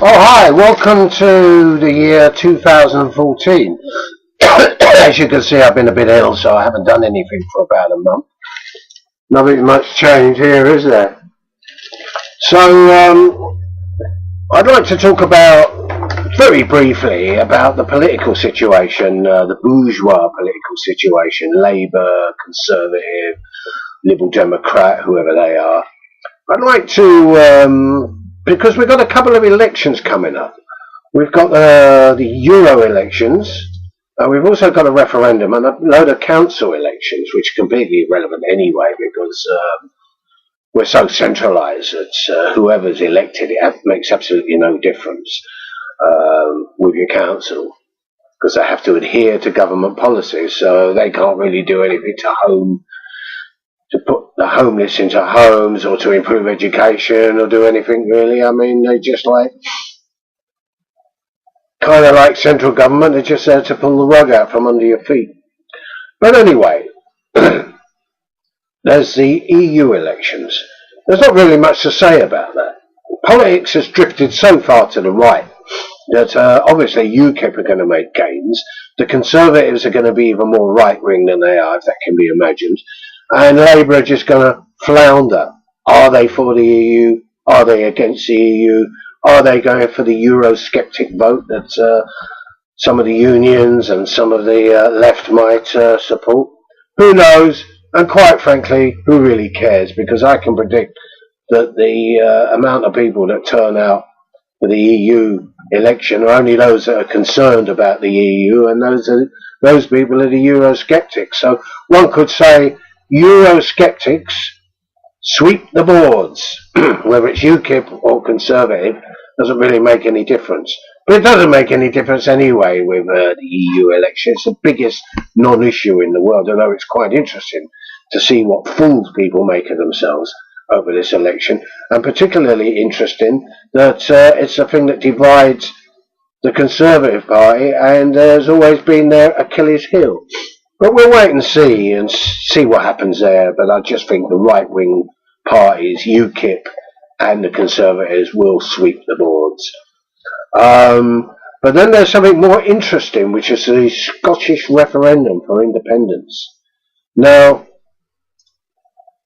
Oh, hi, welcome to the year 2014. As you can see, I've been a bit ill, so I haven't done anything for about a month. Nothing much change here, is there? So, I'd like to talk about, very briefly, about the political situation, the bourgeois political situation, Labour, Conservative, Liberal Democrat, whoever they are. I'd like to, because we've got a couple of elections coming up. We've got the Euro elections, and we've also got a referendum and a load of council elections, which are completely irrelevant anyway, because we're so centralised that whoever's elected, it makes absolutely no difference with your council, because they have to adhere to government policies, so they can't really do anything to put the homeless into homes or to improve education or do anything really. I mean, they just kind of like central government, they're just there to pull the rug out from under your feet. But anyway, there's the EU elections. There's not really much to say about that. Politics has drifted so far to the right that obviously UKIP are going to make gains. The Conservatives are going to be even more right-wing than they are, if that can be imagined. And Labour are just going to flounder. Are they for the EU? Are they against the EU? Are they going for the Eurosceptic vote that some of the unions and some of the left might support? Who knows? And quite frankly, who really cares? Because I can predict that the amount of people that turn out for the EU election are only those that are concerned about the EU, and those people are the Eurosceptics. So one could say Eurosceptics sweep the boards. Whether it's UKIP or Conservative doesn't really make any difference. But it doesn't make any difference anyway with the EU election. It's the biggest non-issue in the world, although it's quite interesting to see what fools people make of themselves over this election, and particularly interesting that it's a thing that divides the Conservative Party, and has always been their Achilles heel. But we'll wait and see what happens there. But I just think the right-wing parties, UKIP and the Conservatives, will sweep the boards. But then there's something more interesting, which is the Scottish referendum for independence. Now,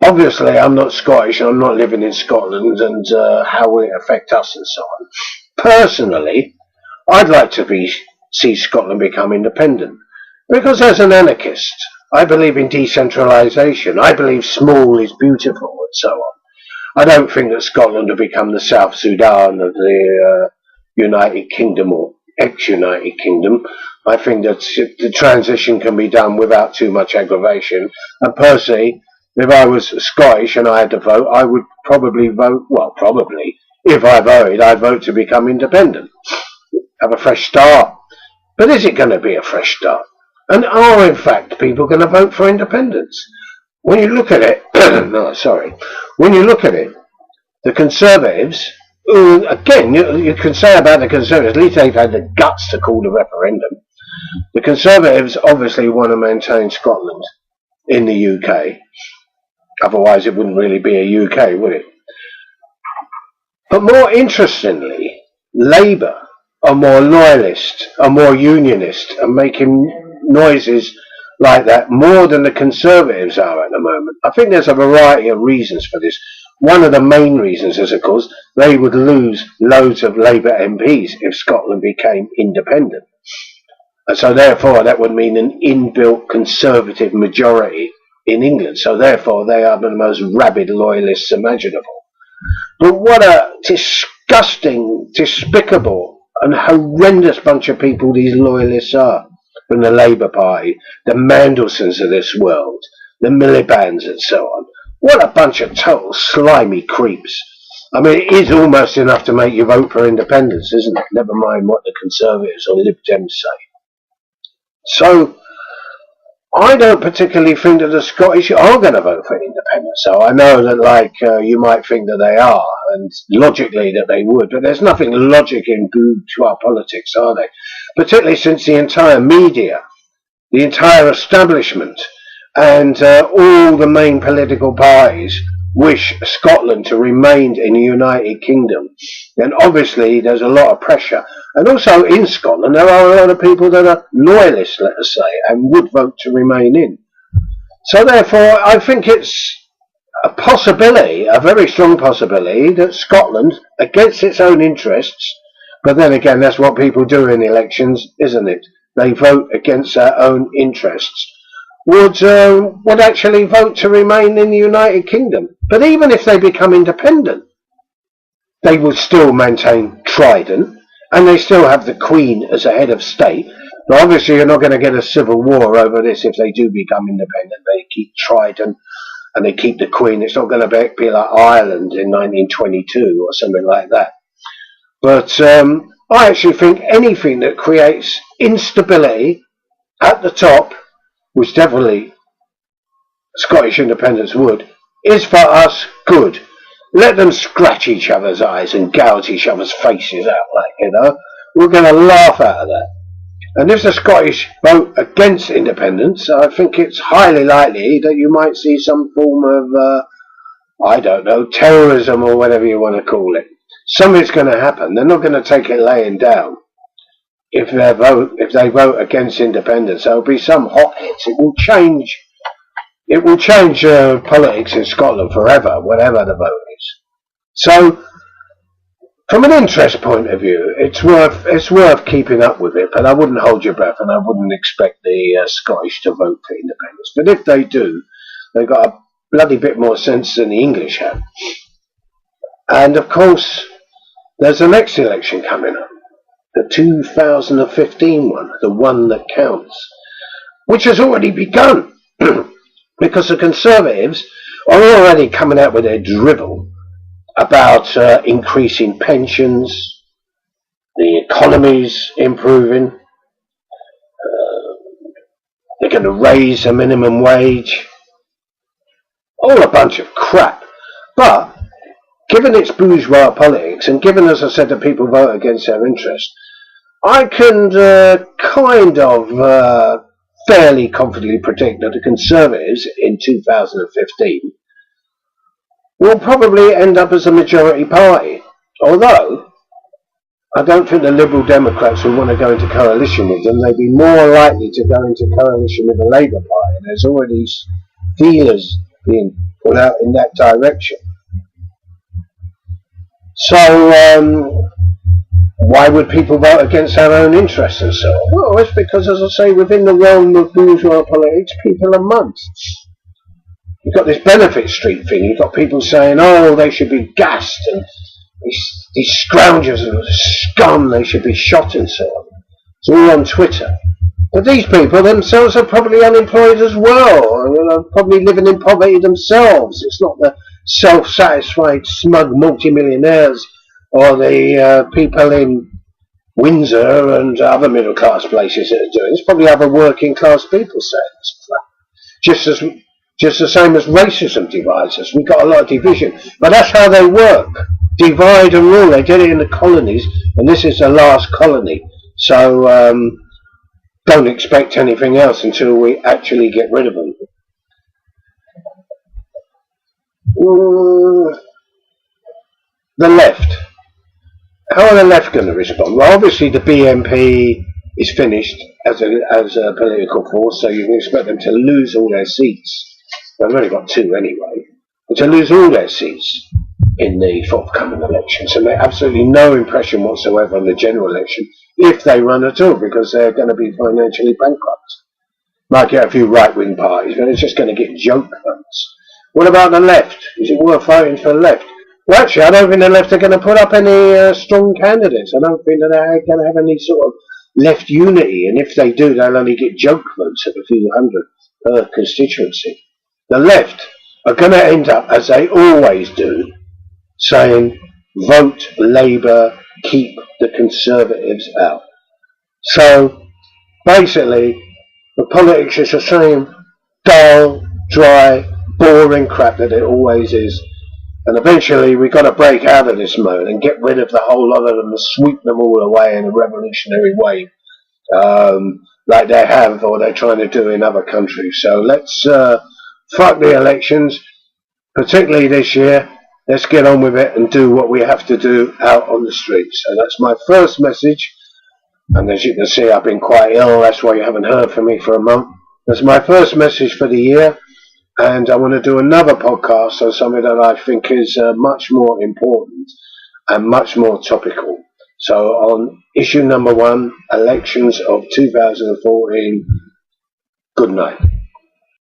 obviously, I'm not Scottish, I'm not living in Scotland, and how will it affect us and so on. Personally, I'd like to see Scotland become independent. Because as an anarchist, I believe in decentralisation. I believe small is beautiful and so on. I don't think that Scotland will become the South Sudan of the United Kingdom or ex-United Kingdom. I think that the transition can be done without too much aggravation. And personally, if I was Scottish and I had to vote, I would probably vote, if I voted, I'd vote to become independent. Have a fresh start. But is it going to be a fresh start? And are, in fact, people going to vote for independence? When you look at it, when you look at it, the Conservatives, again, you can say about the Conservatives, at least they've had the guts to call the referendum. The Conservatives obviously want to maintain Scotland in the UK. Otherwise, it wouldn't really be a UK, would it? But more interestingly, Labour are more loyalist, are more unionist, and making noises like that more than the Conservatives are at the moment. I think there's a variety of reasons for this. One of the main reasons is, of course, they would lose loads of Labour MPs if Scotland became independent. And so therefore that would mean an inbuilt Conservative majority in England. So therefore they are the most rabid loyalists imaginable. But what a disgusting, despicable and horrendous bunch of people these loyalists are. From the Labour Party, the Mandelsons of this world, the Miliband's and so on. What a bunch of total slimy creeps. I mean, it is almost enough to make you vote for independence, isn't it? Never mind what the Conservatives or Lib Dems say. So, I don't particularly think that the Scottish are going to vote for independence. So I know that, you might think that they are, and logically that they would, but there's nothing logic in bourgeois politics, are they? Particularly since the entire media, the entire establishment, and all the main political parties wish Scotland to remain in the United Kingdom, then obviously there's a lot of pressure. And also in Scotland, there are a lot of people that are loyalists, let us say, and would vote to remain in. So therefore, I think it's a possibility, a very strong possibility, that Scotland, against its own interests, but then again, that's what people do in elections, isn't it? They vote against their own interests, would actually vote to remain in the United Kingdom. But even if they become independent, they would still maintain Trident, and they still have the Queen as a head of state. But obviously you're not going to get a civil war over this if they do become independent. They keep Trident and they keep the Queen. It's not going to be like Ireland in 1922 or something like that. But I actually think anything that creates instability at the top, which definitely Scottish independence would, is for us good. Let them scratch each other's eyes and gouge each other's faces out, like, you know. We're going to laugh out of that. And if the Scottish vote against independence, I think it's highly likely that you might see some form of, I don't know, terrorism or whatever you want to call it. Something's going to happen. They're not going to take it laying down. If they vote against independence, there'll be some hot hits. It will change. It will change politics in Scotland forever, whatever the vote is. So, from an interest point of view, it's worth keeping up with it. But I wouldn't hold your breath, and I wouldn't expect the Scottish to vote for independence. But if they do, they've got a bloody bit more sense than the English have. And of course, there's the next election coming up, the 2015 one, the one that counts, which has already begun. Because the Conservatives are already coming out with their drivel about increasing pensions, the economy's improving, they're going to raise the minimum wage, all a bunch of crap. But given its bourgeois politics, and given, as I said, that people vote against their interest, I can kind of fairly confidently predict that the Conservatives in 2015 will probably end up as a majority party. Although, I don't think the Liberal Democrats will want to go into coalition with them. They'd be more likely to go into coalition with the Labour Party. There's already feelers being put out in that direction. So, why would people vote against their own interests and so on? Well, it's because, as I say, within the realm of bourgeois politics, people are months. You've got this benefit street thing. You've got people saying, oh, they should be gassed, and these scroungers and scum, they should be shot and so on. It's all on Twitter. But these people themselves are probably unemployed as well, and probably living in poverty themselves. It's not the self-satisfied, smug multimillionaires or the people in Windsor and other middle-class places that are doing. It's probably other working-class people saying this. Just the same as racism divides us. We've got a lot of division. But that's how they work. Divide and rule. They did it in the colonies, and this is the last colony. So don't expect anything else until we actually get rid of them. The left. How are the left going to respond? Well, obviously the BNP is finished as a political force, so you can expect them to lose all their seats. They've only got 2 anyway. But to lose all their seats in the forthcoming elections and make absolutely no impression whatsoever on the general election, if they run at all, because they're going to be financially bankrupt. Might get a few right-wing parties, but it's just going to get joke votes. What about the left? Is it worth voting for the left? Well, actually, I don't think the left are going to put up any strong candidates. I don't think that they're going to have any sort of left unity, and if they do, they'll only get joke votes of a few hundred per constituency. The left are going to end up, as they always do, saying, vote Labour, keep the Conservatives out. So, basically, the politics is the same dull, dry, boring crap that it always is. And eventually we've got to break out of this mode and get rid of the whole lot of them and sweep them all away in a revolutionary way, like they have or they're trying to do in other countries. So let's fuck the elections. particularly this year, let's get on with it and do what we have to do out on the streets. So that's my first message. And as you can see, I've been quite ill. That's why you haven't heard from me for a month. That's my first message for the year. And I want to do another podcast on something that I think is much more important and much more topical. So on issue number 1, elections of 2014, good night.